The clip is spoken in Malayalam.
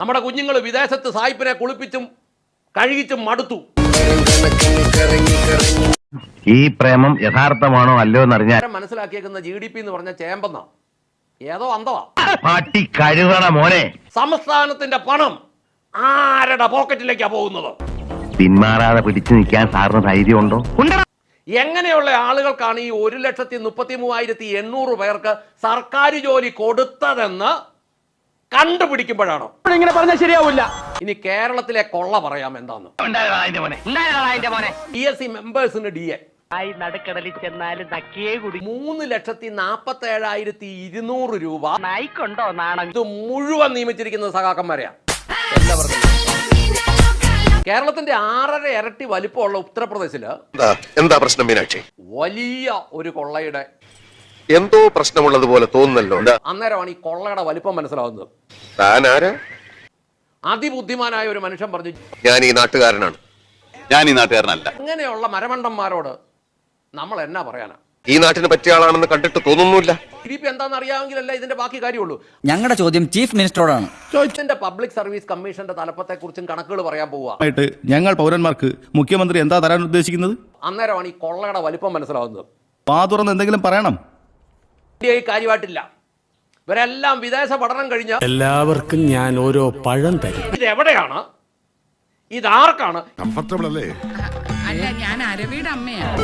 നമ്മുടെ കുഞ്ഞുങ്ങൾ വിദേശത്ത് സായിപ്പിനെ കുളിപ്പിച്ചും കഴുകിച്ചും മടുത്തു. ഈ പ്രേമം യഥാർത്ഥമാണോ അല്ലയോ എന്നറിഞ്ഞാൽ മനസ്സിലാക്കിയേക്കുന്ന GDP എന്ന് പറഞ്ഞ ചേമ്പെന്ന ഏതോ അന്തവാ. പാട്ടി കഴുകണ മോനെ. സംസ്ഥാനത്തിന്റെ പണം ആരുടെ പോക്കറ്റിലേക്കാ പോകുന്നത്? പിന്മാറാതെ പിടിച്ചു നിൽക്കാൻ സാറിന് ധൈര്യമുണ്ടോ? എങ്ങനെയുള്ള ആളുകൾക്കാണ് ഈ 1,33,800 പേർക്ക് സർക്കാർ ജോലി കൊടുത്തതെന്ന് കണ്ടുപിടിക്കുമ്പോഴാണോ ഇങ്ങനെ പറഞ്ഞാൽ ശരിയാവില്ല. ഇനി കേരളത്തിലെ കൊള്ള പറയാം എന്താന്ന്. PSC മെമ്പേഴ്സിന് DA നടുക്കടലിൽ ചെന്നാലും നക്കിയേ കുടി. 3,47,200 രൂപ നായിക്കൊണ്ടോ നാണം. ഇത് മുഴുവൻ നിയമിച്ചിരിക്കുന്നത് സഖാക്കന്മാരെയാ. എല്ലാവർക്കും കേരളത്തിന്റെ 6.5 ഇരട്ടി വലിപ്പമുള്ള ഉത്തർപ്രദേശില് എന്താ പ്രശ്നം മീനാക്ഷി? വലിയ ഒരു കൊള്ളയുടെ എന്തോ പ്രശ്നമുള്ളതുപോലെ തോന്നുന്നല്ലോ. അന്നേരമാണ് ഈ കൊള്ളയുടെ വലിപ്പം മനസ്സിലാവുന്നത്. താനാരാ? അതിബുദ്ധിമാനായ ഒരു മനുഷ്യൻ പറഞ്ഞു, ഞാൻ ഈ നാട്ടുകാരനാണ്. ഞാൻ ഈ നാട്ടുകാരനല്ല. അങ്ങനെയുള്ള മരമണ്ടന്മാരോട് നമ്മൾ എന്നാ പറയാനാ? ഈ നാട്ടിന് പറ്റിയ ആളാണെന്ന് കണ്ടിട്ട് തോന്നുന്നില്ല. GDP എന്താണെന്ന് അറിയാമെങ്കിലല്ല ഇതിന്റെ ബാക്കി കാര്യമുള്ളൂ. ഞങ്ങളുടെ ചോദ്യം ചീഫ് മിനിസ്റ്ററോടാണ്. ഇതിന്റെ പബ്ലിക് സർവീസ് കമ്മീഷന്റെ തലപ്പത്തെ കുറിച്ചും കണക്കുകൾ പറയാൻ പോവുക. ഞങ്ങൾ പൗരന്മാർക്ക് മുഖ്യമന്ത്രി എന്താ തരാൻ ഉദ്ദേശിക്കുന്നത്? അന്നേരമാണ് ഈ കൊള്ളയുടെ വലിപ്പം മനസ്സിലാവുന്നത്. വാ തുറന്ന് എന്തെങ്കിലും പറയണം. ഈ കാര്യമായിട്ടില്ല. ഇവരെല്ലാം വിദേശ പഠനം കഴിഞ്ഞ എല്ലാവർക്കും ഞാൻ ഓരോ പഴം തരും. ഇതെവിടെയാണ്? ഇതാർക്കാണ്? കംഫർട്ടബിൾ അല്ലേ? അല്ല, ഞാൻ അരവിയുടെ അമ്മയാണ്.